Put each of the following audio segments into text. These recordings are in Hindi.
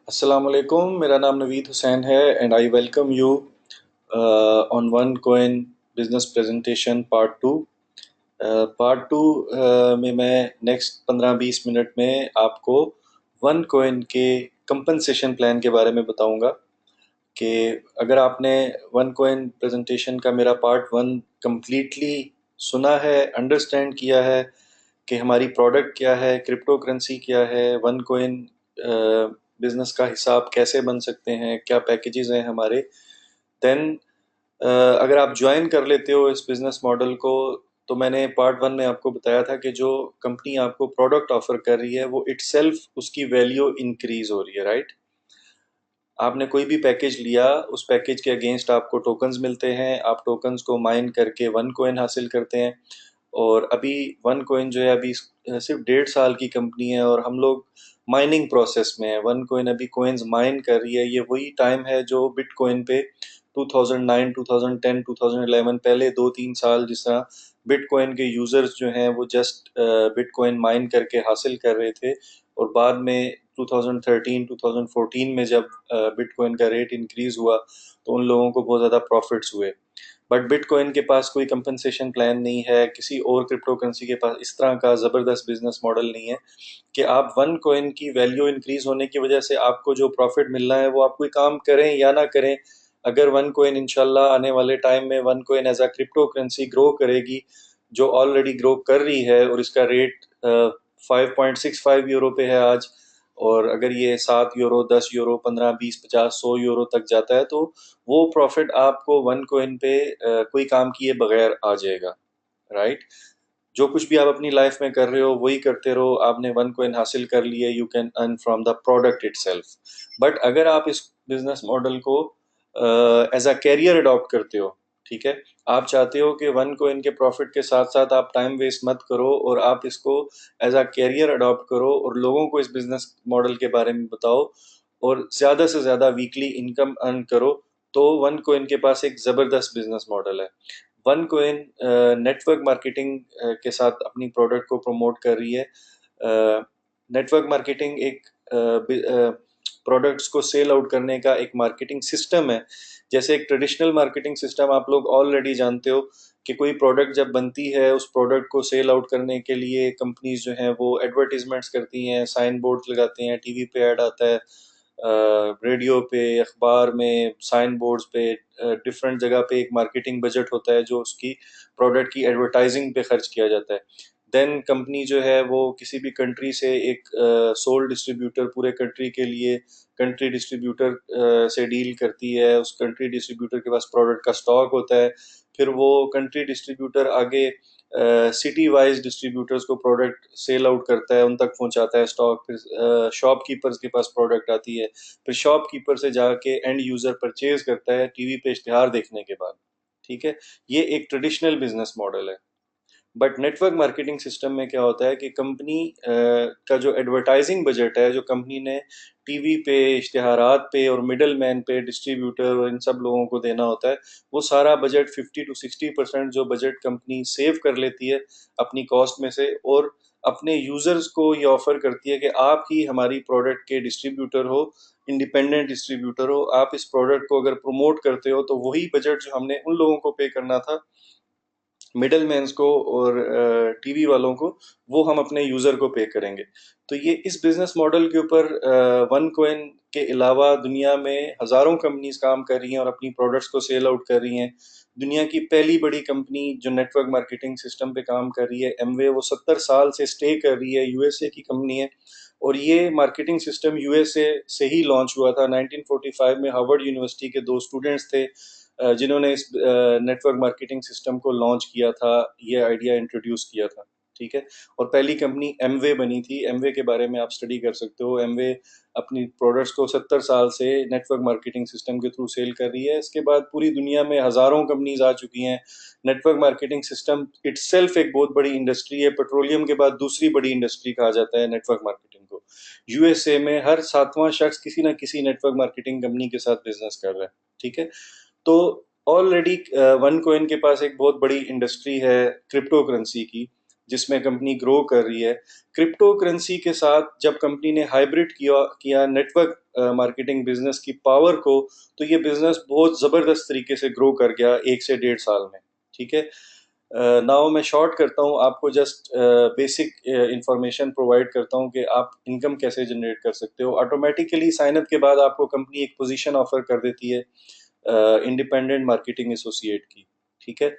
अस्सलाम वालेकुम, मेरा नाम नवीद हुसैन है and I welcome you on one coin business presentation part two. Part two में मैं नेक्स्ट 15-20 मिनट में आपको वन कोइन के कंपनसेशन प्लान के बारे में बताऊंगा कि अगर आपने वन कोइन प्रेजेंटेशन का मेरा पार्ट वन कंप्लीटली सुना है, अंडरस्टैंड किया है कि हमारी प्रोडक्ट क्या है, क्रिप्टो करेंसी क्या है, वन कोइन बिजनेस का हिसाब कैसे बन सकते हैं, क्या पैकेजेस हैं हमारे, देन अगर आप ज्वाइन कर लेते हो इस बिजनेस मॉडल को, तो मैंने पार्ट वन में आपको बताया था कि जो कंपनी आपको प्रोडक्ट ऑफर कर रही है वो इटसेल्फ उसकी वैल्यू इंक्रीज हो रही है, राइट। आपने कोई भी पैकेज लिया, उस पैकेज के अगेंस्ट आपको टोकन्स मिलते हैं, आप टोकन्स को माइन करके वन कोइन हासिल करते हैं। और अभी वन कोइन जो है अभी सिर्फ 1.5 साल की कंपनी है और हम लोग माइनिंग प्रोसेस में है। वन कोइन अभी कोइंस माइन कर रही है। ये वही टाइम है जो बिटकॉइन पे 2009, 2010, 2011 पहले 2-3 साल जिस तरह बिटकॉइन के यूजर्स जो हैं वो जस्ट बिटकॉइन माइन करके हासिल कर रहे थे। और बाद में 2013, 2014 में जब बिटकॉइन का रेट इंक्रीज हुआ तो उन लोगों को बहुत ज़्यादा प्रॉफिट्स हुए। बट बिटकॉइन के पास कोई कंपनसेशन प्लान नहीं है, किसी और क्रिप्टो करेंसी के पास इस तरह का ज़बरदस्त बिजनेस मॉडल नहीं है कि आप वन कॉइन की वैल्यू इंक्रीज होने की वजह से आपको जो प्रॉफिट मिलना है वो आप कोई काम करें या ना करें। अगर वन कॉइन इंशाल्लाह आने वाले टाइम में one coin as a cryptocurrency grow करेगी, जो ऑलरेडी ग्रो कर रही है, और इसका रेट 5.65 यूरो पे है आज, और अगर ये 7 यूरो, 10 यूरो, 15, 20, 50, 100 यूरो तक जाता है तो वो प्रॉफिट आपको वन कोइन पे कोई काम किए बगैर आ जाएगा, राइट। जो कुछ भी आप अपनी लाइफ में कर रहे हो वही करते रहो, आपने वन कोइन हासिल कर लिए, you can earn from the product itself. But अगर आप इस बिजनेस मॉडल को एज अ कैरियर अडॉप्ट करते हो, ठीक है, आप चाहते हो कि वन कोइन के प्रॉफिट के साथ साथ आप टाइम वेस्ट मत करो और आप इसको एज अ कैरियर अडॉप्ट करो और लोगों को इस बिजनेस मॉडल के बारे में बताओ और ज़्यादा से ज़्यादा वीकली इनकम अर्न करो, तो वन कोइन के पास एक ज़बरदस्त बिजनेस मॉडल है। वन कोइन नेटवर्क मार्केटिंग के साथ अपनी प्रोडक्ट को प्रमोट कर रही है। नेटवर्क मार्केटिंग एक प्रोडक्ट्स को सेल आउट करने का एक मार्केटिंग सिस्टम है। जैसे एक ट्रेडिशनल मार्केटिंग सिस्टम आप लोग ऑलरेडी जानते हो कि कोई प्रोडक्ट जब बनती है, उस प्रोडक्ट को सेल आउट करने के लिए कंपनीज जो हैं वो एडवर्टीजमेंट्स करती हैं, साइन बोर्ड लगाते हैं, टीवी पे ऐड आता है, रेडियो पे, अखबार में, साइन बोर्ड्स पे, डिफरेंट जगह पे एक मार्केटिंग बजट होता है जो उसकी प्रोडक्ट की एडवर्टाइजिंग पे खर्च किया जाता है। देन कंपनी जो है वो किसी भी कंट्री से एक सोल डिस्ट्रीब्यूटर पूरे कंट्री के लिए कंट्री डिस्ट्रीब्यूटर से डील करती है। उस कंट्री डिस्ट्रीब्यूटर के पास प्रोडक्ट का स्टॉक होता है, फिर वो कंट्री डिस्ट्रीब्यूटर आगे सिटी वाइज डिस्ट्रीब्यूटर्स को प्रोडक्ट सेल आउट करता है, उन तक पहुंचाता है स्टॉक, फिर शॉपकीपर्स के पास प्रोडक्ट आती है, फिर शॉपकीपर से जाके एंड यूजर परचेज करता है टीवी पे इश्तिहार देखने के बाद, ठीक है। ये एक ट्रेडिशनल बिजनेस मॉडल है। बट नेटवर्क मार्केटिंग सिस्टम में क्या होता है कि कंपनी का जो एडवर्टाइजिंग बजट है, जो कंपनी ने टीवी पे, इश्तिहारात पे और मिडल मैन पे, डिस्ट्रीब्यूटर और इन सब लोगों को देना होता है, वो सारा बजट 50 to 60% जो बजट कंपनी सेव कर लेती है अपनी कॉस्ट में से, और अपने यूजर्स को ये ऑफर करती है कि आप ही हमारी प्रोडक्ट के डिस्ट्रीब्यूटर हो, इंडिपेंडेंट डिस्ट्रीब्यूटर हो। आप इस प्रोडक्ट को अगर प्रमोट करते हो तो वही बजट जो हमने उन लोगों को पे करना था, मिडल मैन्स को और टीवी वालों को, वो हम अपने यूजर को पे करेंगे। तो ये इस बिजनेस मॉडल के ऊपर वन कोइन के अलावा दुनिया में हजारों कंपनीज काम कर रही हैं और अपनी प्रोडक्ट्स को सेल आउट कर रही हैं। दुनिया की पहली बड़ी कंपनी जो नेटवर्क मार्केटिंग सिस्टम पे काम कर रही है, एमवे, वो 70 साल से स्टे कर रही है, यूएसए की कंपनी है। और ये मार्केटिंग सिस्टम यूएसए से ही लॉन्च हुआ था। 1945 में हार्वर्ड यूनिवर्सिटी के दो स्टूडेंट्स थे जिन्होंने इस नेटवर्क मार्केटिंग सिस्टम को लॉन्च किया था, ये आइडिया इंट्रोड्यूस किया था, ठीक है। और पहली कंपनी एमवे बनी थी। एमवे के बारे में आप स्टडी कर सकते हो। एमवे अपनी प्रोडक्ट्स को 70 साल से नेटवर्क मार्केटिंग सिस्टम के थ्रू सेल कर रही है। इसके बाद पूरी दुनिया में हजारों कंपनीज आ चुकी हैं। नेटवर्क मार्केटिंग सिस्टम इटसेल्फ एक बहुत बड़ी इंडस्ट्री है। पेट्रोलियम के बाद दूसरी बड़ी इंडस्ट्री कहा जाता है नेटवर्क मार्केटिंग को। यूएसए में हर सातवां शख्स किसी ना किसी नेटवर्क मार्केटिंग कंपनी के साथ बिजनेस कर रहा है, ठीक है। तो ऑलरेडी वन कोइन के पास एक बहुत बड़ी इंडस्ट्री है क्रिप्टो करेंसी की, जिसमें कंपनी ग्रो कर रही है। क्रिप्टो करेंसी के साथ जब कंपनी ने हाइब्रिड किया किया नेटवर्क मार्केटिंग बिजनेस की पावर को, तो ये बिजनेस बहुत ज़बरदस्त तरीके से ग्रो कर गया 1 से 1.5 साल में। ठीक है। नाउ मैं शॉर्ट करता हूँ, आपको जस्ट बेसिक इंफॉर्मेशन प्रोवाइड करता हूँ कि आप इनकम कैसे जनरेट कर सकते हो। ऑटोमेटिकली साइन अप के बाद आपको कंपनी एक पोजीशन ऑफर कर देती है इंडिपेंडेंट मार्केटिंग एसोसिएट की। ठीक है।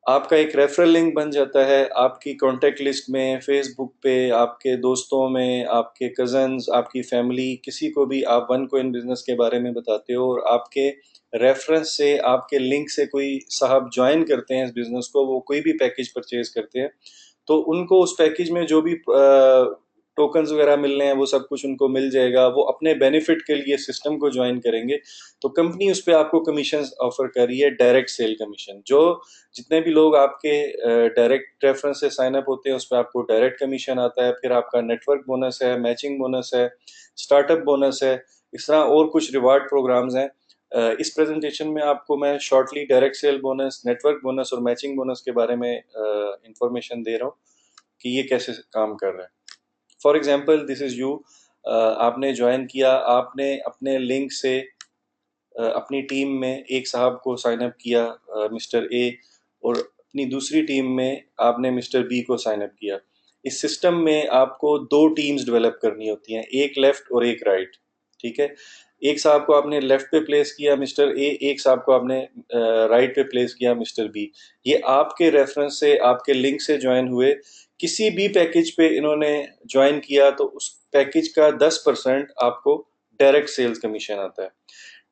आपका एक रेफरल लिंक बन जाता है आपकी कॉन्टेक्ट लिस्ट में, फेसबुक पे, आपके दोस्तों में, आपके कजन्स, आपकी फैमिली, किसी को भी आप वन कोइन बिजनेस के बारे में बताते हो और आपके रेफरेंस से, आपके लिंक से कोई साहब ज्वाइन करते हैं इस बिजनेस को, वो कोई भी पैकेज परचेज करते हैं, तो उनको उस पैकेज में जो भी टोकन्स वगैरह मिलने हैं वो सब कुछ उनको मिल जाएगा। वो अपने बेनिफिट के लिए सिस्टम को ज्वाइन करेंगे, तो कंपनी उस पर आपको कमीशन ऑफर कर रही है, डायरेक्ट सेल कमीशन। जो जितने भी लोग आपके डायरेक्ट रेफरेंस से साइन अप होते हैं उस पर आपको डायरेक्ट कमीशन आता है। फिर आपका नेटवर्क बोनस है, मैचिंग बोनस है, स्टार्टअप बोनस है, इस तरह और कुछ रिवार्ड प्रोग्राम्स हैं। इस प्रेजेंटेशन में आपको मैं shortly direct cell bonus, network bonus और मैचिंग बोनस के बारे में इंफॉर्मेशन दे रहा हूँ कि ये कैसे काम कर रहा है। For example this is you, आपने ज्वाइन किया, आपने अपने लिंक से अपनी टीम में एक साहब को साइन अप किया, मिस्टर ए, और अपनी दूसरी टीम में आपने मिस्टर बी को साइन अप किया। इस सिस्टम में आपको दो टीम्स डेवलप करनी होती हैं, एक लेफ्ट और एक राइट। ठीक है। एक साहब को आपने लेफ्ट पे प्लेस किया मिस्टर ए, एक साहब को आपने राइट पे प्लेस किया मिस्टर बी। ये आपके रेफरेंस से, आपके लिंक से ज्वाइन हुए। किसी भी पैकेज पे इन्होंने ज्वाइन किया तो उस पैकेज का 10% आपको डायरेक्ट सेल्स कमीशन आता है।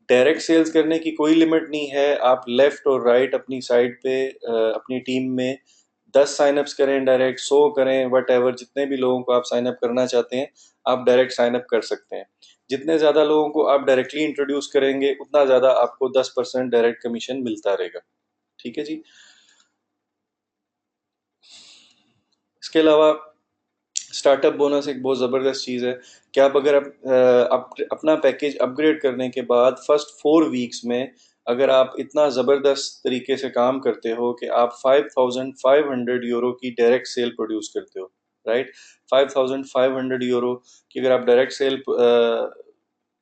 डायरेक्ट सेल्स करने की कोई लिमिट नहीं है, आप लेफ्ट और राइट अपनी साइड पे अपनी टीम में 10 साइनअप्स करें, डायरेक्ट 100 करें, वट एवर, जितने भी लोगों को आप साइन अप करना चाहते हैं आप डायरेक्ट साइन अप कर सकते हैं। जितने ज़्यादा लोगों को आप डायरेक्टली इंट्रोड्यूस करेंगे उतना ज़्यादा आपको 10% डायरेक्ट कमीशन मिलता रहेगा। ठीक है जी। इसके अलावा स्टार्टअप बोनस एक बहुत ज़बरदस्त चीज़ है कि आप अगर अपना पैकेज अपग्रेड करने के बाद फर्स्ट 4 वीक्स में अगर आप इतना ज़बरदस्त तरीके से काम करते हो कि आप 5,500 यूरो की डायरेक्ट सेल प्रोड्यूस करते हो, राइट। 5,500 यूरो की अगर आप डायरेक्ट सेल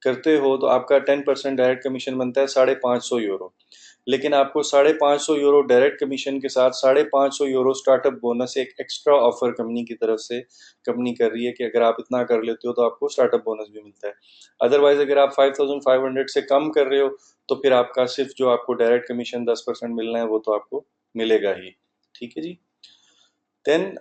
करते हो तो आपका 10% डायरेक्ट कमीशन बनता है 550 यूरो। लेकिन आपको 550 यूरो डायरेक्ट कमीशन के साथ 550 यूरो स्टार्टअप बोनस एक एक्स्ट्रा ऑफर कंपनी की तरफ से कंपनी कर रही है कि अगर आप इतना कर लेते हो तो आपको स्टार्टअप बोनस भी मिलता है। अदरवाइज अगर आप 5,500 से कम कर रहे हो तो फिर आपका सिर्फ जो आपको डायरेक्ट कमीशन 10% मिलना है वो तो आपको मिलेगा ही। ठीक है जी। देन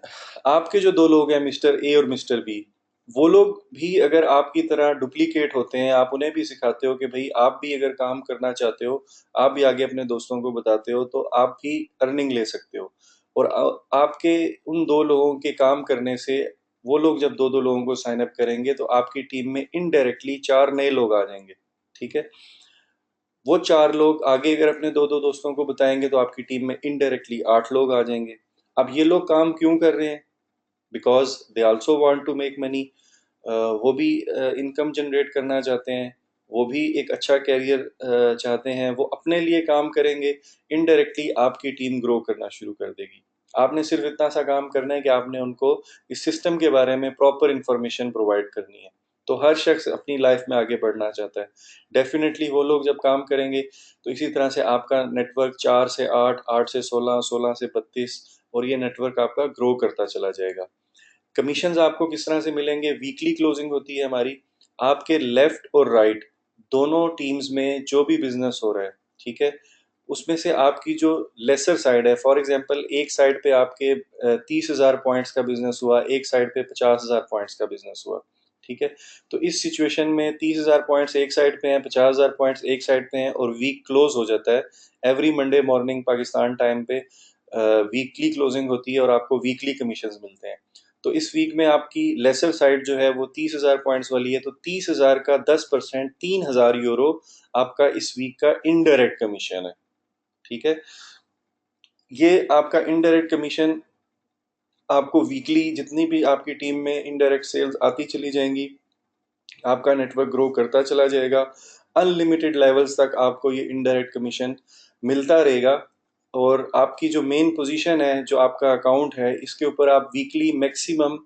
आपके जो दो लोग हैं मिस्टर ए और मिस्टर बी, वो लोग भी अगर आपकी तरह डुप्लीकेट होते हैं, आप उन्हें भी सिखाते हो कि भाई आप भी अगर काम करना चाहते हो, आप भी आगे अपने दोस्तों को बताते हो तो आप भी अर्निंग ले सकते हो। और आपके उन दो लोगों के काम करने से वो लोग जब दो दो लोगों को साइन अप करेंगे तो आपकी टीम में इनडायरेक्टली 4 नए लोग आ जाएंगे। ठीक है। वो 4 लोग आगे अगर अपने दो दो दोस्तों को बताएंगे तो आपकी टीम में इनडायरेक्टली 8 लोग आ जाएंगे। अब ये लोग काम क्यों कर रहे हैं? Because they also want to make money. वो भी इनकम जनरेट करना चाहते हैं, वो भी एक अच्छा कैरियर चाहते हैं, वो अपने लिए काम करेंगे। इनडायरेक्टली आपकी टीम ग्रो करना शुरू कर देगी। आपने सिर्फ इतना सा काम करना है कि आपने उनको इस सिस्टम के बारे में प्रॉपर इंफॉर्मेशन प्रोवाइड करनी है। तो हर शख्स अपनी लाइफ में आगे बढ़ना चाहता है। डेफिनेटली वो लोग जब काम करेंगे तो इसी तरह से आपका नेटवर्क 4 से 8, 8 से 16, 16 से 32, और ये नेटवर्क आपका ग्रो करता चला जाएगा। कमीशंस आपको किस तरह से मिलेंगे? वीकली क्लोजिंग होती है हमारी। आपके लेफ्ट और राइट दोनों टीम्स में जो भी बिजनेस हो रहा है, ठीक है, उसमें से आपकी जो लेसर साइड है, फॉर एग्जांपल एक साइड पे आपके 30,000 पॉइंट्स का बिजनेस हुआ, एक साइड पे 50,000 पॉइंट्स का बिजनेस हुआ। ठीक है। तो इस सिचुएशन में 30,000 पॉइंट्स एक साइड पे हैं, 50,000 पॉइंट्स एक साइड पे हैं, और वीक क्लोज हो जाता है every Monday morning Pakistan time पे। वीकली क्लोजिंग होती है और आपको वीकली कमीशंस मिलते हैं। तो इस वीक में आपकी लेसर साइड जो है वो 30,000 पॉइंट्स वाली है, तो 30,000 का 10% 3,000 यूरो आपका इस वीक का इनडायरेक्ट कमीशन है। ठीक है। ये आपका इनडायरेक्ट कमीशन आपको वीकली जितनी भी आपकी टीम में इनडायरेक्ट सेल्स आती चली जाएंगी, आपका नेटवर्क ग्रो करता चला जाएगा। अनलिमिटेड लेवल्स तक आपको ये इनडायरेक्ट कमीशन मिलता रहेगा। और आपकी जो मेन पोजीशन है, जो आपका अकाउंट है, इसके ऊपर आप वीकली मैक्सिमम,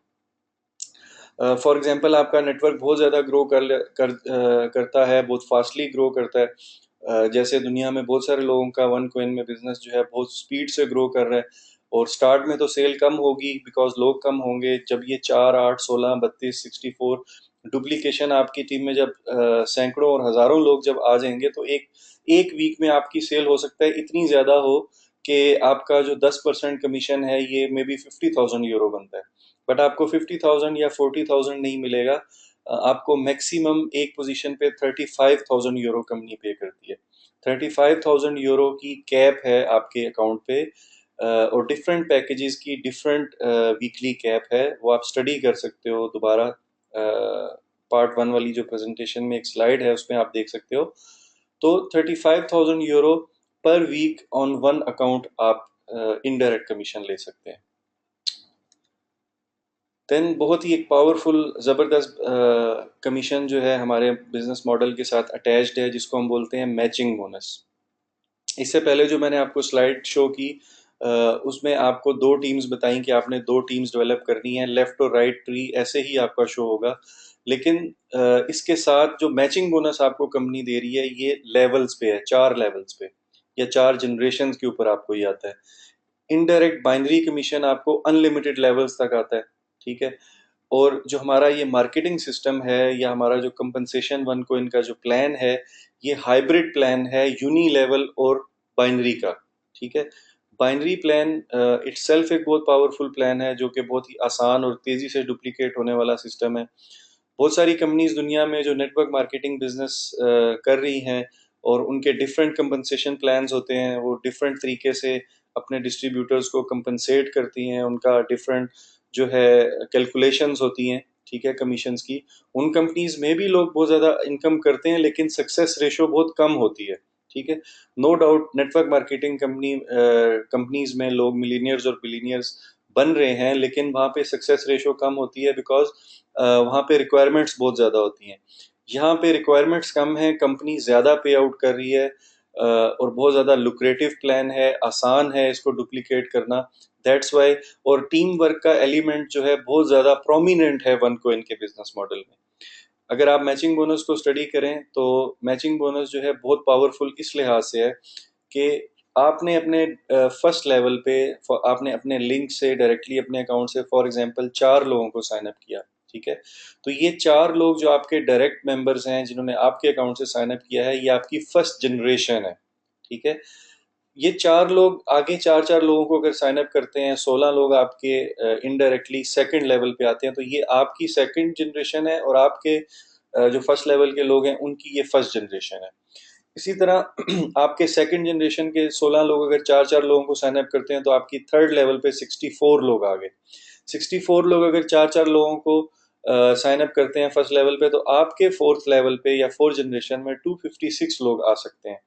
फॉर एग्जांपल आपका नेटवर्क बहुत ज़्यादा ग्रो करता है, बहुत फास्टली ग्रो करता है। जैसे दुनिया में बहुत सारे लोगों का वन कोइन में बिजनेस जो है बहुत स्पीड से ग्रो कर रहा है, और स्टार्ट में तो सेल कम होगी बिकॉज लोग कम होंगे। जब ये 4, 8, 16, 32, 64 डुप्लीकेशन आपकी टीम में जब सैकड़ों और हजारों लोग जब आ जाएंगे, तो एक एक वीक में आपकी सेल हो सकता है इतनी ज़्यादा हो कि आपका जो 10% कमीशन है ये मे बी 50,000 यूरो बनता है। बट आपको 50,000 या 40,000 नहीं मिलेगा। आपको मैक्सिमम एक पोजीशन पे 35,000 यूरो कंपनी पे करती है। 35,000 यूरो की कैप है आपके अकाउंट पे। और डिफरेंट पैकेजेस की डिफरेंट वीकली कैप है, वो आप स्टडी कर सकते हो दोबारा। पार्ट 1 वाली जो प्रेजेंटेशन में एक स्लाइड है उसमें आप देख सकते हो। तो 35,000 euro per week on one account आप इनडायरेक्ट कमीशन ले सकते हैं। देन बहुत ही एक पावरफुल ज़बरदस्त कमीशन जो है हमारे बिजनेस मॉडल के साथ अटैच्ड है, जिसको हम बोलते हैं मैचिंग बोनस। इससे पहले जो मैंने आपको स्लाइड शो की, उसमें आपको दो टीम्स बताई कि आपने दो टीम्स डेवलप करनी है, लेफ्ट और राइट ट्री ऐसे ही आपका शो होगा। लेकिन इसके साथ जो मैचिंग बोनस आपको कंपनी दे रही है, ये लेवल्स पे है, 4 लेवल्स पे या 4 जनरेशन के ऊपर आपको ये आता है। इनडायरेक्ट बाइनरी कमीशन आपको अनलिमिटेड लेवल्स तक आता है, ठीक है। और जो हमारा ये मार्केटिंग सिस्टम है या हमारा जो कंपनसेशन वन को इनका जो प्लान है, ये हाइब्रिड प्लान है यूनी लेवल और बाइनरी का, ठीक है। बाइनरी प्लान इटसेल्फ एक बहुत पावरफुल प्लान है, जो कि बहुत ही आसान और तेज़ी से डुप्लीकेट होने वाला सिस्टम है। बहुत सारी कंपनीज दुनिया में जो नेटवर्क मार्केटिंग बिजनेस कर रही हैं, और उनके डिफरेंट कंपनसेशन प्लान्स होते हैं, वो डिफरेंट तरीके से अपने डिस्ट्रीब्यूटर्स को कंपनसेट करती हैं, उनका डिफरेंट जो है कैलकुलेशंस होती हैं, ठीक है, कमीशंस की। उन कंपनीज में भी लोग बहुत ज़्यादा इनकम करते हैं, लेकिन सक्सेस रेशो बहुत कम होती है, ठीक है। No doubt network marketing companies में लोग मिलीनियर्स और बिलीनियर्स बन रहे हैं, लेकिन वहाँ पे सक्सेस रेशो कम होती है बिकॉज वहाँ पे रिक्वायरमेंट्स बहुत ज़्यादा होती हैं। यहाँ पे रिक्वायरमेंट्स कम है, कंपनी ज़्यादा पे आउट कर रही है, और बहुत ज़्यादा लुक्रेटिव प्लान है, आसान है इसको डुप्लीकेट करना। That's why. और टीम वर्क का एलिमेंट जो है बहुत ज़्यादा प्रोमिनेंट है वन कोइन के बिजनेस मॉडल में। अगर आप मैचिंग बोनस को स्टडी करें, तो मैचिंग बोनस जो है बहुत पावरफुल इस लिहाज से है कि आपने अपने फर्स्ट लेवल पे आपने अपने लिंक से डायरेक्टली अपने अकाउंट से फॉर एग्जांपल 4 लोगों को साइन अप किया, ठीक है। तो ये 4 लोग जो आपके डायरेक्ट मेंबर्स हैं, जिन्होंने आपके अकाउंट से साइन अप किया है, ये आपकी फर्स्ट जनरेशन है, ठीक है। ये 4 लोग आगे 4 4 लोगों को अगर साइन अप करते हैं, 16 लोग आपके इनडायरेक्टली सेकंड लेवल पे आते हैं, तो ये आपकी सेकंड जनरेशन है, और आपके जो फर्स्ट लेवल के लोग हैं उनकी ये फर्स्ट जनरेशन है। इसी तरह आपके सेकंड जनरेशन के 16 लोग अगर 4 4 लोगों को साइन अप करते हैं, तो आपकी थर्ड लेवल पे 64 लोग आ गए। 64 लोग अगर 4 4 लोगों को साइन अप करते हैं फर्स्ट लेवल पे, तो आपके फोर्थ लेवल पे या फोर्थ जनरेशन में 256 लोग आ सकते हैं।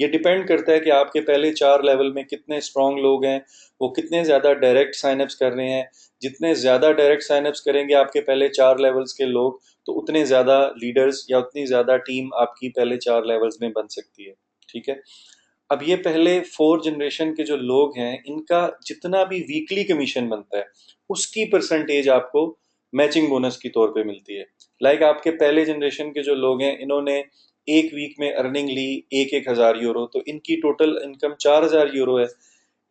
ये डिपेंड करता है कि आपके पहले 4 लेवल में कितने स्ट्रांग लोग हैं, वो कितने ज़्यादा डायरेक्ट साइनअप्स कर रहे हैं। जितने ज़्यादा डायरेक्ट साइनअप्स करेंगे आपके पहले 4 लेवल्स के लोग, तो उतने ज़्यादा लीडर्स या उतनी ज़्यादा टीम आपकी पहले 4 लेवल्स में बन सकती है, ठीक है। अब ये पहले 4 जनरेशन के जो लोग हैं, इनका जितना भी वीकली कमीशन बनता है, उसकी परसेंटेज आपको मैचिंग बोनस की तौर पे मिलती है। लाइक आपके पहले जनरेशन के जो लोग हैं, इन्होंने एक वीक में अर्निंग ली 1 1 हज़ार यूरो, तो इनकी टोटल इनकम 4 हज़ार यूरो है।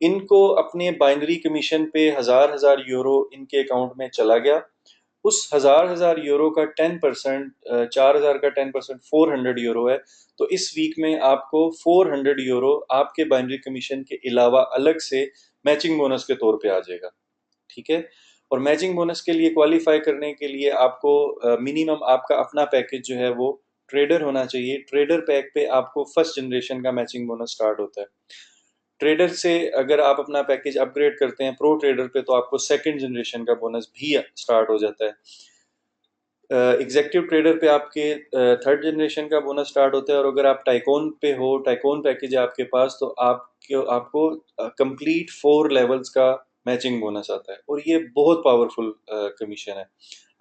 इनको अपने बाइनरी कमीशन पे 1 1 हज़ार यूरो इनके अकाउंट में चला गया। उस 1 1 हज़ार यूरो का 10%, 4 हज़ार का 10% 400 यूरो है। तो इस वीक में आपको 400 यूरो आपके बाइनरी कमीशन के अलावा अलग से मैचिंग बोनस के तौर पे आ जाएगा, ठीक है। और मैचिंग बोनस के लिए क्वालिफाई करने के लिए आपको मिनिमम आपका अपना पैकेज जो है वो ट्रेडर होना चाहिए। ट्रेडर पैक पे आपको फर्स्ट जनरेशन का मैचिंग बोनस स्टार्ट होता है। ट्रेडर से अगर आप अपना पैकेज अपग्रेड करते हैं प्रो ट्रेडर पे, तो आपको सेकंड जनरेशन का बोनस भी स्टार्ट हो जाता है। एग्जेक्टिव ट्रेडर पे आपके थर्ड जनरेशन का बोनस स्टार्ट होता है। और अगर आप टाइकोन पे हो, टाइकोन पैकेज है आपके पास, तो आपको कंप्लीट 4 लेवल्स का मैचिंग बोनस आता है, और ये बहुत पावरफुल कमीशन है।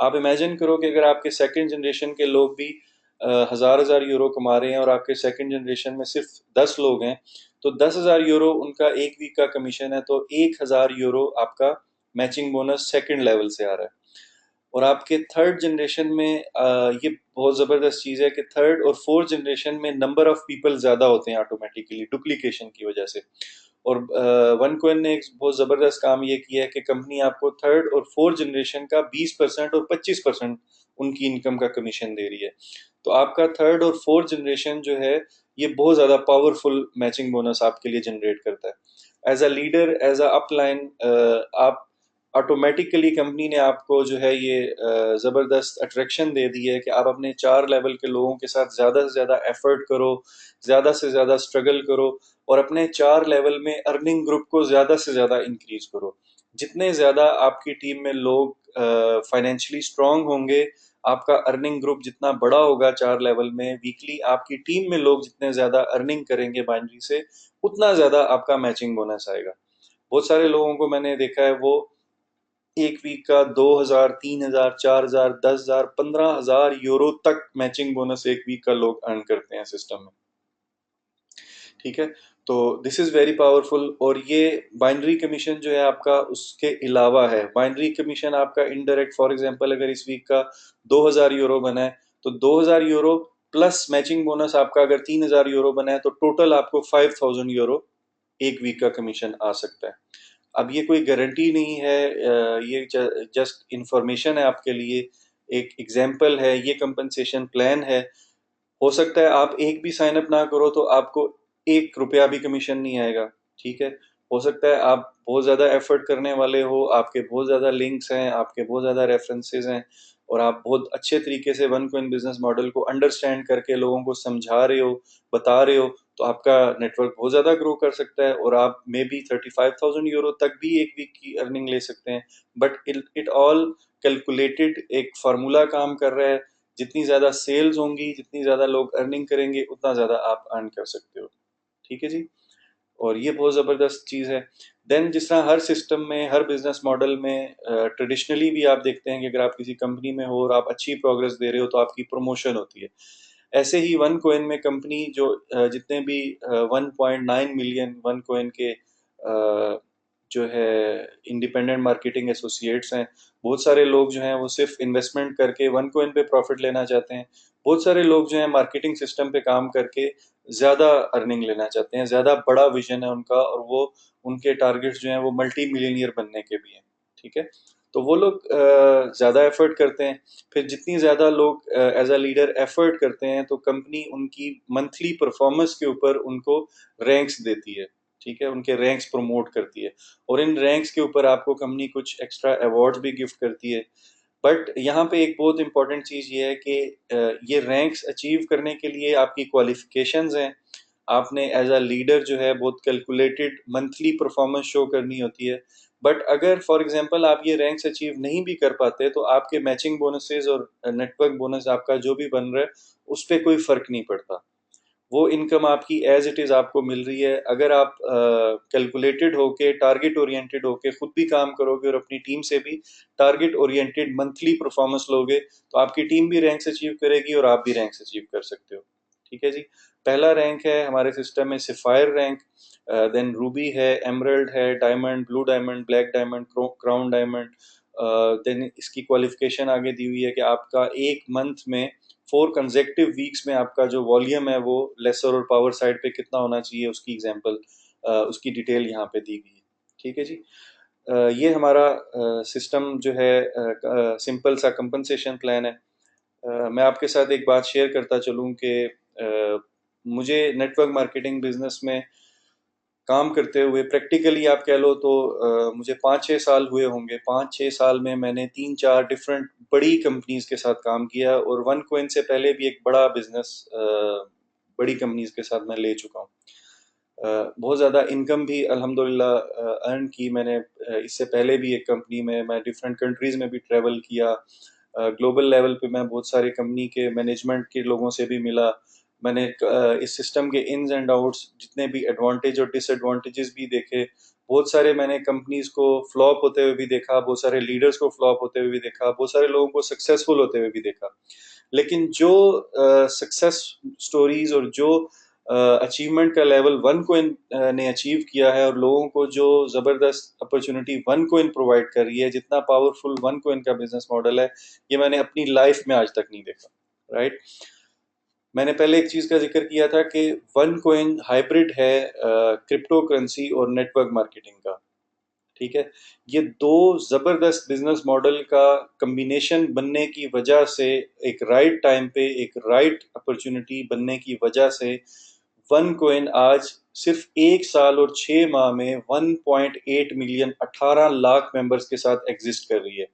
आप इमेजिन करो कि अगर आपके सेकंड जनरेशन के लोग भी 1 1 हज़ार यूरो कमा रहे हैं, और आपके सेकंड जनरेशन में सिर्फ 10 लोग हैं, तो 10,000 यूरो उनका एक वीक का कमीशन है, तो 1,000 यूरो आपका मैचिंग बोनस सेकंड लेवल से आ रहा है। और आपके थर्ड जनरेशन में ये बहुत ज़बरदस्त चीज़ है कि थर्ड और फोर्थ जनरेशन में नंबर ऑफ पीपल ज़्यादा होते हैं ऑटोमेटिकली डुप्लीकेशन की वजह से। और वन कोइन ने एक बहुत ज़बरदस्त काम ये किया है कि कंपनी आपको थर्ड और फोर्थ जनरेशन का 20% और 25% उनकी इनकम का कमीशन दे रही है। तो आपका थर्ड और फोर्थ जनरेशन जो है, ये बहुत ज़्यादा पावरफुल मैचिंग बोनस आपके लिए जनरेट करता है। As a leader, as a upline, आप ऑटोमेटिकली कंपनी ने आपको जो है ये ज़बरदस्त अट्रैक्शन दे दी है कि आप अपने 4 लेवल के लोगों के साथ ज़्यादा से ज़्यादा एफर्ट करो, ज़्यादा से ज़्यादा स्ट्रगल करो, और अपने 4 लेवल में अर्निंग ग्रुप को ज़्यादा से ज़्यादा इंक्रीज करो। जितने ज़्यादा आपकी टीम में लोग फाइनेंशियली स्ट्रांग होंगे, आपका अर्निंग ग्रुप जितना बड़ा होगा 4 लेवल में, वीकली आपकी टीम में लोग जितने ज़्यादा अर्निंग करेंगे बाइनरी से, उतना ज़्यादा आपका मैचिंग बोनस आएगा। बहुत सारे लोगों को मैंने देखा है, वो एक वीक का 2,000, 3,000, 4,000, 10,000, 15,000 यूरो तक मैचिंग बोनस एक वीक का लोग अर्न करते हैं सिस्टम में। ठीक है, तो दिस इज वेरी पावरफुल। और ये बाइनरी कमीशन जो है आपका, उसके अलावा है बाइनरी कमीशन आपका इनडायरेक्ट। फॉर एग्जांपल, अगर इस वीक का 2,000 यूरो बना है, तो 2,000 यूरो प्लस मैचिंग बोनस आपका अगर 3,000 यूरो बना है, तो टोटल आपको 5,000 यूरो एक वीक का कमीशन आ सकता है। अब ये कोई गारंटी नहीं है, ये जस्ट इंफॉर्मेशन है आपके लिए, एक एग्जाम्पल है, ये कंपनसेशन प्लान है। हो सकता है आप एक भी साइन अप ना करो तो आपको 1 रुपया भी कमीशन नहीं आएगा। ठीक है, हो सकता है आप बहुत ज़्यादा एफर्ट करने वाले हो, आपके बहुत ज़्यादा लिंक्स हैं, आपके बहुत ज़्यादा रेफरेंसेस हैं, और आप बहुत अच्छे तरीके से वन कोइन बिजनेस मॉडल को अंडरस्टैंड करके लोगों को समझा रहे हो, बता रहे हो, तो आपका नेटवर्क बहुत ज़्यादा ग्रो कर सकता है, और आप मे बी 35,000 यूरो तक भी एक वीक की अर्निंग ले सकते हैं। बट इट ऑल कैलकुलेटेड, एक फार्मूला काम कर रहा है। जितनी ज़्यादा सेल्स होंगी, जितनी ज़्यादा लोग अर्निंग करेंगे, उतना ज़्यादा आप अर्न कर सकते हो। ठीक है जी, और ये बहुत ज़बरदस्त चीज़ है। देन जिस तरह हर सिस्टम में, हर बिजनेस मॉडल में ट्रेडिशनली भी आप देखते हैं कि अगर आप किसी कंपनी में हो और आप अच्छी प्रोग्रेस दे रहे हो, तो आपकी प्रमोशन होती है। ऐसे ही वन कोइन में कंपनी जो जितने भी 1.9 मिलियन वन कोइन के जो है इंडिपेंडेंट मार्केटिंग एसोसिएट्स हैं, बहुत सारे लोग जो हैं वो सिर्फ इन्वेस्टमेंट करके वन कोइन पे प्रॉफिट लेना चाहते हैं। बहुत सारे लोग जो हैं मार्केटिंग सिस्टम पे काम करके ज़्यादा अर्निंग लेना चाहते हैं, ज़्यादा बड़ा विजन है उनका, और वो उनके टारगेट्स जो हैं वो मल्टी मिलियनियर बनने के भी हैं। ठीक है, तो वो लोग ज़्यादा एफर्ट करते हैं। फिर जितनी ज़्यादा लोग एज अ लीडर एफर्ट करते हैं, तो कंपनी उनकी मंथली परफॉर्मेंस के ऊपर उनको रैंक्स देती है। ठीक है, उनके रैंक्स प्रमोट करती है, और इन रैंक्स के ऊपर आपको कंपनी कुछ एक्स्ट्रा अवार्ड्स भी गिफ्ट करती है। बट यहाँ पे एक बहुत इंपॉर्टेंट चीज़ ये है कि ये रैंक्स अचीव करने के लिए आपकी क्वालिफिकेशंस हैं। आपने एज अ लीडर जो है बहुत कैलकुलेटेड मंथली परफॉर्मेंस शो करनी होती है। बट अगर फॉर एग्जांपल आप ये रैंक्स अचीव नहीं भी कर पाते, तो आपके मैचिंग बोनसेस और नेटवर्क बोनस आपका जो भी बन रहा है, उस पर कोई फर्क नहीं पड़ता। वो इनकम आपकी एज इट इज आपको मिल रही है। अगर आप कैलकुलेटेड होके, टारगेट ओरिएंटेड होके खुद भी काम करोगे, और अपनी टीम से भी टारगेट ओरिएंटेड मंथली परफॉर्मेंस लोगे, तो आपकी टीम भी रैंक्स अचीव करेगी और आप भी रैंक्स अचीव कर सकते हो। ठीक है जी, पहला रैंक है हमारे सिस्टम में सिफायर रैंक, देन रूबी है, एमरल्ड है, diamond, blue diamond, black diamond, crown diamond. Then इसकी क्वालिफिकेशन आगे दी हुई है कि आपका एक मंथ में 4 कंजेक्टिव वीक्स में आपका जो वॉल्यूम है वो लेसर और पावर साइड पे कितना होना चाहिए, उसकी एग्जांपल, उसकी डिटेल यहाँ पे दी गई है। ठीक है जी, ये हमारा सिस्टम जो है सिंपल सा कंपनसेशन प्लान है। मैं आपके साथ एक बात शेयर करता चलूँ कि मुझे नेटवर्क मार्केटिंग बिजनेस में काम करते हुए प्रैक्टिकली आप कह लो तो मुझे 5-6 साल हुए होंगे। 5-6 साल में मैंने 3-4 डिफरेंट बड़ी कंपनीज के साथ काम किया, और वन कोइन से पहले भी एक बड़ा बिजनेस बड़ी कंपनीज के साथ मैं ले चुका हूँ। बहुत ज़्यादा इनकम भी अल्हम्दुलिल्लाह अर्न की मैंने। इससे पहले भी एक कंपनी में मैं डिफरेंट कंट्रीज में भी ट्रैवल किया। ग्लोबल लेवल पे मैं बहुत सारी कंपनी के मैनेजमेंट के लोगों से भी मिला। मैंने इस सिस्टम के इन्स एंड आउट्स, जितने भी एडवांटेज और डिसएडवांटेजेस भी देखे। बहुत सारे मैंने कंपनीज को फ्लॉप होते हुए भी देखा, बहुत सारे लीडर्स को फ्लॉप होते हुए भी देखा, बहुत सारे लोगों को सक्सेसफुल होते हुए भी देखा। लेकिन जो सक्सेस स्टोरीज और जो अचीवमेंट का लेवल वन कोइन ने अचीव किया है, और लोगों को जो जबरदस्त अपॉर्चुनिटी वन कोइन प्रोवाइड कर रही है, जितना पावरफुल वन कोइन का बिजनेस मॉडल है, ये मैंने अपनी लाइफ में आज तक नहीं देखा। राइट। मैंने पहले एक चीज का जिक्र किया था कि वन कोइन हाइब्रिड है क्रिप्टो करेंसी और नेटवर्क मार्केटिंग का। ठीक है। ये दो जबरदस्त बिजनेस मॉडल का कम्बिनेशन बनने की वजह से, एक राइट टाइम पे एक राइट अपॉर्चुनिटी बनने की वजह से, वन कोइन आज सिर्फ 1 साल और 6 माह में 1.8 मिलियन 18 लाख मेंबर्स के साथ एग्जिस्ट कर रही है।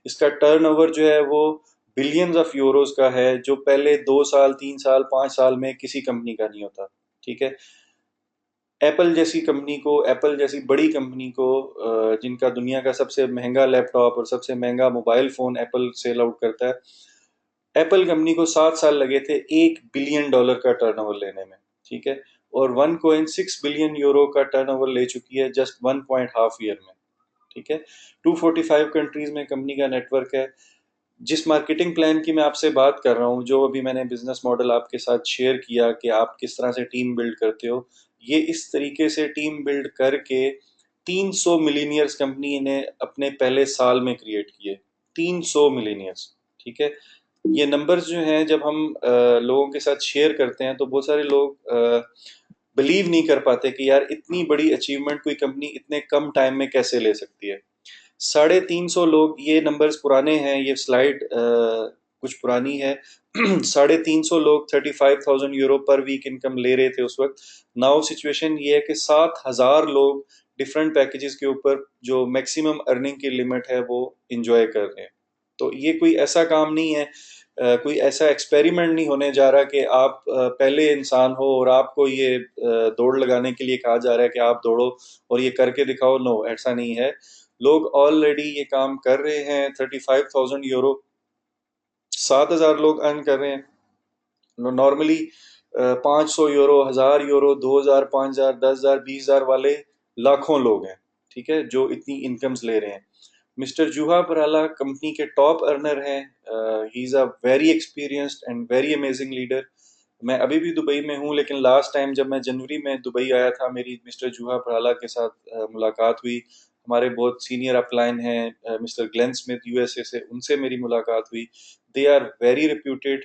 इसका टर्नओवर जो है वो बिलियंस ऑफ यूरोस का है, जो पहले 2 साल 3 साल 5 साल में किसी कंपनी का नहीं होता। ठीक है। एप्पल जैसी कंपनी को, एप्पल जैसी बड़ी कंपनी को, जिनका दुनिया का सबसे महंगा लैपटॉप और सबसे महंगा mobile phone Apple sell out करता है, एप्पल कंपनी को 7 साल लगे थे $1 बिलियन का टर्नओवर लेने में। ठीक है। और वन कोइन 6 बिलियन यूरो का टर्नओवर ले चुकी है जस्ट 1.5 ईयर में। ठीक है। 245 कंट्रीज में कंपनी का नेटवर्क है। जिस मार्केटिंग प्लान की मैं आपसे बात कर रहा हूँ, जो अभी मैंने बिजनेस मॉडल आपके साथ शेयर किया कि आप किस तरह से टीम बिल्ड करते हो, ये इस तरीके से टीम बिल्ड करके 300 मिलीनियर्स कंपनी ने अपने पहले साल में क्रिएट किए। 300 मिलीनियर्स। ठीक है। ये नंबर्स जो हैं, जब हम लोगों के साथ शेयर करते हैं तो बहुत सारे लोग बिलीव नहीं कर पाते कि यार इतनी बड़ी अचीवमेंट कोई कंपनी इतने कम टाइम में कैसे ले सकती है। 350 लोग, ये नंबर्स पुराने हैं, ये स्लाइड कुछ पुरानी है। 350 लोग 35,000 यूरो पर वीक इनकम ले रहे थे उस वक्त। नाउ सिचुएशन ये है कि 7,000 लोग डिफरेंट पैकेजेस के ऊपर जो मैक्सिमम अर्निंग की लिमिट है वो इंजॉय कर रहे हैं। तो ये कोई ऐसा काम नहीं है, कोई ऐसा एक्सपेरिमेंट नहीं होने जा रहा कि आप पहले इंसान हो और आपको ये दौड़ लगाने के लिए कहा जा रहा है कि आप दौड़ो और ये करके दिखाओ। नो, ऐसा नहीं है। लोग ऑलरेडी ये काम कर रहे हैं। 35,000 यूरो 7,000 लोग अर्न कर रहे हैं। नॉर्मली 500 यूरो, 1,000 यूरो, 2,000, 5,000, 10,000, 20,000 वाले लाखों लोग हैं। ठीक है, जो इतनी इनकम्स ले रहे हैं। मिस्टर जूहा पराला कंपनी के टॉप अर्नर हैं। He is a very experienced and very amazing leader. मैं अभी भी दुबई में हूँ, लेकिन लास्ट टाइम जब मैं जनवरी में दुबई आया था, मेरी मिस्टर जूहा पराला के साथ मुलाकात हुई। हमारे बहुत सीनियर अपलाइन हैं, मिस्टर ग्लेन स्मिथ यूएसए से, उनसे मेरी मुलाकात हुई। They are very reputed,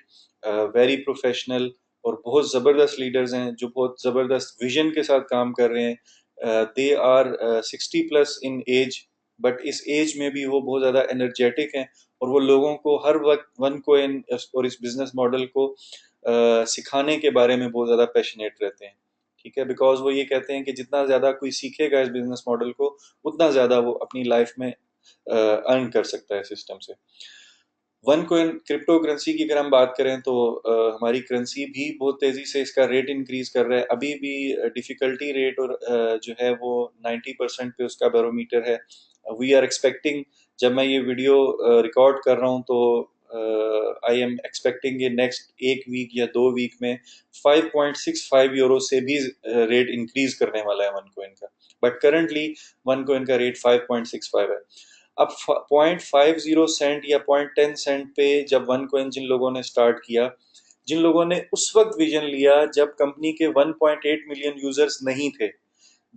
very professional, और बहुत ज़बरदस्त लीडर्स हैं जो बहुत ज़बरदस्त विजन के साथ काम कर रहे हैं। They are 60+ in age, but इस एज में भी वो बहुत ज़्यादा एनर्जेटिक हैं, और वो लोगों को हर वक्त वन कोइन और इस बिजनेस मॉडल को सिखाने के बारे में बहुत ज़्यादा पैशनेट रहते हैं। ठीक है, बिकॉज वो ये कहते हैं कि जितना ज़्यादा कोई सीखेगा इस बिजनेस मॉडल को, उतना ज़्यादा वो अपनी लाइफ में अर्न कर सकता है सिस्टम से। वन कोइन क्रिप्टो करेंसी की अगर हम बात करें तो हमारी करेंसी भी बहुत तेजी से इसका रेट इंक्रीज कर रहा है। अभी भी डिफिकल्टी रेट और जो है वो 90% पे उसका बैरोमीटर है। वी आर एक्सपेक्टिंग, जब मैं ये वीडियो रिकॉर्ड कर रहा हूँ तो आई एम एक्सपेक्टिंग ये नेक्स्ट 1 वीक या 2 वीक में 5.65 यूरो से भी रेट इंक्रीज करने वाला है वन कोइन का। बट करंटली वन कोइन का रेट 5.65 है। अब 0.50 सेंट या 0.10 सेंट पे जब वन कोइन जिन लोगों ने स्टार्ट किया, जिन लोगों ने उस वक्त विजन लिया जब कंपनी के 1.8 मिलियन यूजर्स नहीं थे,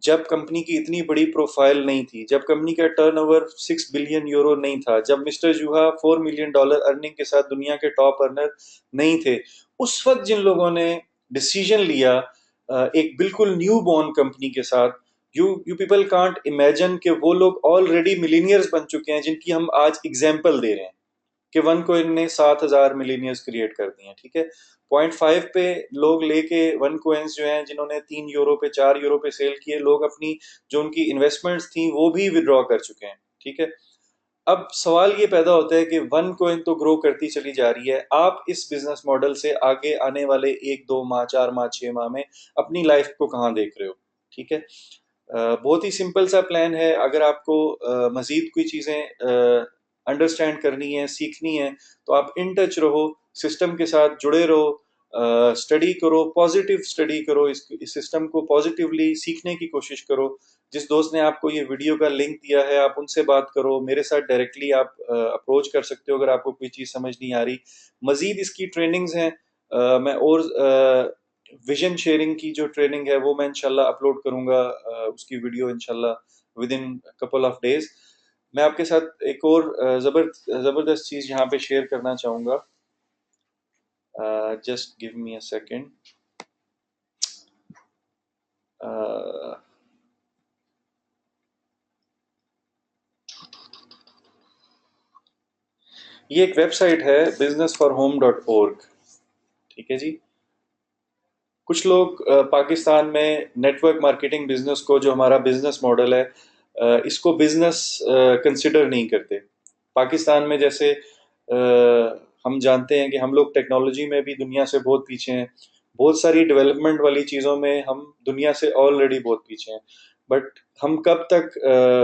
जब कंपनी की इतनी बड़ी प्रोफाइल नहीं थी, जब कंपनी का टर्नओवर 6 बिलियन यूरो नहीं था, जब मिस्टर जूहा $4 मिलियन अर्निंग के साथ दुनिया के टॉप अर्नर नहीं थे, उस वक्त जिन लोगों ने डिसीजन लिया एक बिल्कुल न्यू बॉर्न कंपनी के साथ, यू पीपल कांट इमेजिन कि वो लोग ऑलरेडी मिलीनियर्स बन चुके हैं, जिनकी हम आज एग्जाम्पल दे रहे हैं कि वन कोइन ने 7,000 मिलीनियर्स क्रिएट कर दिए हैं। ठीक है। 0.5 पे लोग लेके वन कोइंस जो हैं, जिन्होंने 3 यूरो पे 4 यूरो पे सेल किए, लोग अपनी जो उनकी इन्वेस्टमेंट्स थी वो भी विड्रॉ कर चुके हैं। ठीक है। अब सवाल ये पैदा होता है कि वन कोइन तो ग्रो करती चली जा रही है, आप इस बिजनेस मॉडल से आगे आने वाले 1 2 माह 4 माह 6 माह में अपनी लाइफ को कहाँ देख रहे हो। ठीक है। बहुत ही सिंपल सा प्लान है। अगर आपको मजीद कोई चीज़ें अंडरस्टैंड करनी है, सीखनी है, तो आप इन टच रहो, सिस्टम के साथ जुड़े रहो, स्टडी करो, पॉजिटिव स्टडी करो, इस सिस्टम को पॉजिटिवली सीखने की कोशिश करो। जिस दोस्त ने आपको ये वीडियो का लिंक दिया है, आप उनसे बात करो, मेरे साथ डायरेक्टली आप अप्रोच कर सकते हो अगर आपको कोई चीज़ समझ नहीं आ रही। मजीद इसकी ट्रेनिंग्स हैं, मैं और विजन शेयरिंग की जो ट्रेनिंग है वो मैं इंशाल्लाह अपलोड करूंगा, उसकी वीडियो इंशाल्लाह with in couple of days. मैं आपके साथ एक और जबरदस्त चीज यहाँ पे शेयर करना चाहूंगा। Just give me a second. ये एक वेबसाइट है businessforhome.org। ठीक है जी। कुछ लोग पाकिस्तान में नेटवर्क मार्केटिंग बिजनेस को, जो हमारा बिजनेस मॉडल है, इसको बिजनेस कंसिडर नहीं करते। पाकिस्तान में जैसे हम जानते हैं कि हम लोग टेक्नोलॉजी में भी दुनिया से बहुत पीछे हैं। बहुत सारी डेवलपमेंट वाली चीज़ों में हम दुनिया से ऑलरेडी बहुत पीछे हैं। बट हम कब तक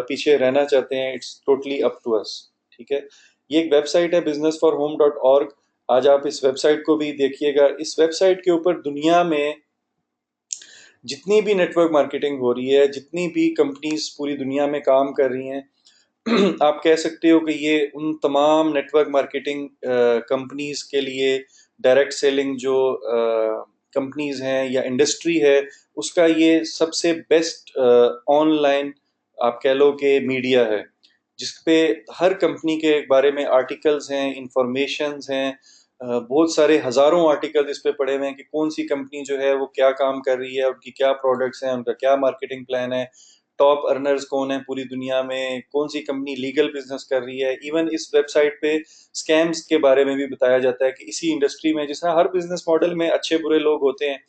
पीछे रहना चाहते हैं, it's totally up to us. ठीक है। ये एक वेबसाइट है businessforhome.org। आज आप इस वेबसाइट को भी देखिएगा। इस वेबसाइट के ऊपर दुनिया में जितनी भी नेटवर्क मार्केटिंग हो रही है, जितनी भी कंपनीज पूरी दुनिया में काम कर रही हैं, आप कह सकते हो कि ये उन तमाम नेटवर्क मार्केटिंग कंपनीज के लिए, डायरेक्ट सेलिंग जो कंपनीज हैं या इंडस्ट्री है, उसका ये सबसे बेस्ट ऑनलाइन आप कह लो कि मीडिया है, जिसपे हर कंपनी के बारे में आर्टिकल्स हैं, इंफॉर्मेशंस हैं। बहुत सारे हजारों आर्टिकल इस पे पड़े हुए हैं कि कौन सी कंपनी जो है वो क्या काम कर रही है, उनकी क्या प्रोडक्ट्स हैं, उनका क्या मार्केटिंग प्लान है, टॉप अर्नर्स कौन है पूरी दुनिया में, कौन सी कंपनी लीगल बिजनेस कर रही है। इवन इस वेबसाइट पे स्कैम्स के बारे में भी बताया जाता है कि इसी इंडस्ट्री में, जिस तरह हर बिजनेस मॉडल में अच्छे बुरे लोग होते हैं,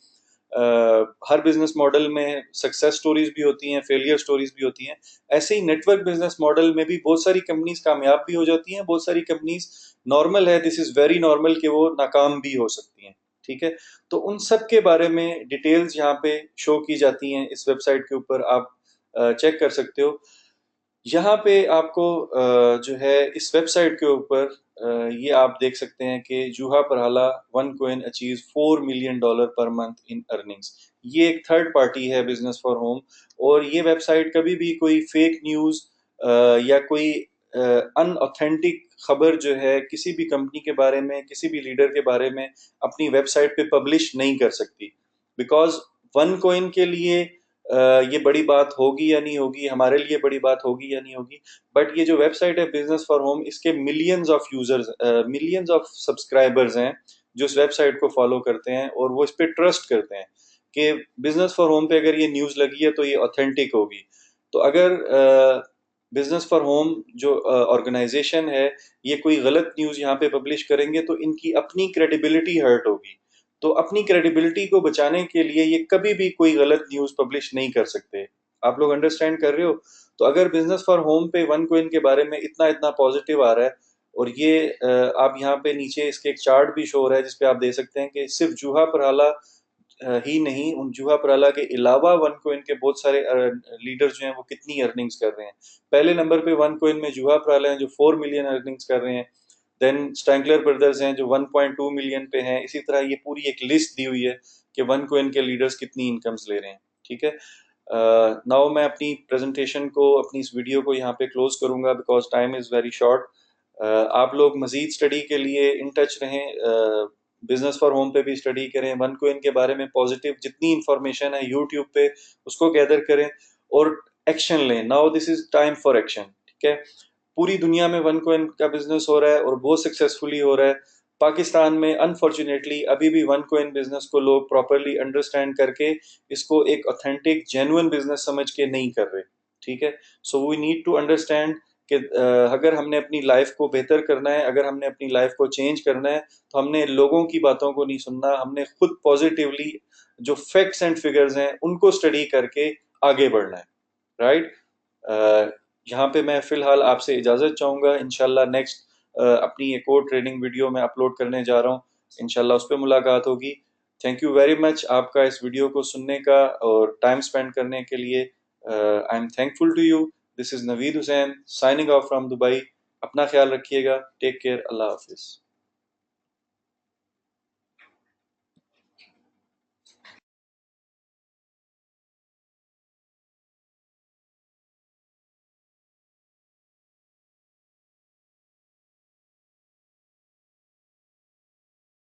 हर बिजनेस मॉडल में सक्सेस स्टोरीज भी होती हैं, फेलियर स्टोरीज भी होती हैं। ऐसे ही नेटवर्क बिजनेस मॉडल में भी बहुत सारी कंपनीज कामयाब भी हो जाती हैं, बहुत सारी कंपनीज नॉर्मल है, दिस इज वेरी नॉर्मल कि वो नाकाम भी हो सकती हैं। ठीक है। तो उन सब के बारे में डिटेल्स यहाँ पे शो की जाती हैं इस वेबसाइट के ऊपर, आप चेक कर सकते हो। यहाँ पे आपको जो है इस वेबसाइट के ऊपर ये आप देख सकते हैं कि जूहा परहाला वन कोइन अचीव $4 million पर मंथ इन अर्निंग्स। ये एक थर्ड पार्टी है बिजनेस फॉर होम। और ये वेबसाइट कभी भी कोई फेक न्यूज या कोई अनऑथेंटिक खबर जो है किसी भी कंपनी के बारे में, किसी भी लीडर के बारे में अपनी वेबसाइट पे पब्लिश नहीं कर सकती। बिकॉज वन कोइन के लिए ये बड़ी बात होगी या नहीं होगी, हमारे लिए बड़ी बात होगी या नहीं होगी, बट ये जो वेबसाइट है बिजनेस फॉर होम, इसके millions of users, millions of subscribers हैं जो इस वेबसाइट को फॉलो करते हैं और वो इस पे ट्रस्ट करते हैं कि बिजनेस फॉर होम पे अगर ये न्यूज लगी है तो ये ऑथेंटिक होगी। तो अगर बिजनेस फॉर होम जो ऑर्गेनाइजेशन है, ये कोई गलत न्यूज यहाँ पे पब्लिश करेंगे तो इनकी अपनी क्रेडिबिलिटी हर्ट होगी। तो अपनी क्रेडिबिलिटी को बचाने के लिए ये कभी भी कोई गलत न्यूज पब्लिश नहीं कर सकते। आप लोग अंडरस्टैंड कर रहे हो? तो अगर बिजनेस फॉर होम पे वन कोइन के बारे में इतना इतना पॉजिटिव आ रहा है, और ये आप यहाँ पे नीचे इसके एक चार्ट भी शो हो रहा है जिसपे आप देख सकते हैं कि सिर्फ जूहा पराला ही नहीं, उन जूहा पराला के अलावा वन कोइन के बहुत सारे लीडर्स जो हैं वो कितनी अर्निंग्स कर रहे हैं। पहले नंबर पे वन कोइन में जूहा पराला हैं जो 4 मिलियन अर्निंग्स कर रहे हैं। देन स्टैंकलर ब्रदर्स हैं जो 1.2 मिलियन पे हैं। इसी तरह ये पूरी एक लिस्ट दी हुई है कि वन कोइन के लीडर्स कितनी इनकम्स ले रहे हैं। ठीक है। नाउ मैं अपनी प्रेजेंटेशन को, अपनी इस वीडियो को यहाँ पे क्लोज करूंगा because time is very short. आप लोग मजीद स्टडी के लिए इन टच रहें, बिजनेस फॉर होम पे भी स्टडी करें, वन कोइन के बारे में पॉजिटिव जितनी इंफॉर्मेशन है यूट्यूब पे उसको गैदर करें और एक्शन लें। Now this is time for action. ठीक है। पूरी दुनिया में वन कोइन का बिजनेस हो रहा है और बहुत सक्सेसफुली हो रहा है। पाकिस्तान में अनफॉर्चुनेटली अभी भी वन कोइन बिजनेस को लोग प्रॉपरली अंडरस्टैंड करके इसको एक ऑथेंटिक जेन्युइन बिजनेस समझ के नहीं कर रहे। ठीक है। So we need to understand कि अगर हमने अपनी लाइफ को बेहतर करना है, अगर हमने अपनी लाइफ को चेंज करना है, तो हमने लोगों की बातों को नहीं सुनना, हमने खुद पॉजिटिवली जो फैक्ट्स एंड फिगर्स हैं उनको स्टडी करके आगे बढ़ना है। राइट। यहाँ पे मैं फिलहाल आपसे इजाज़त चाहूँगा। इंशाल्लाह नेक्स्ट अपनी एक और ट्रेनिंग वीडियो मैं अपलोड करने जा रहा हूँ। इंशाल्लाह उस पर मुलाकात होगी। थैंक यू वेरी मच आपका इस वीडियो को सुनने का और टाइम स्पेंड करने के लिए। I am thankful to you. This is Naveed Hussain signing off from Dubai. अपना ख्याल रखिएगा। Take care. अल्लाह हाफिज़।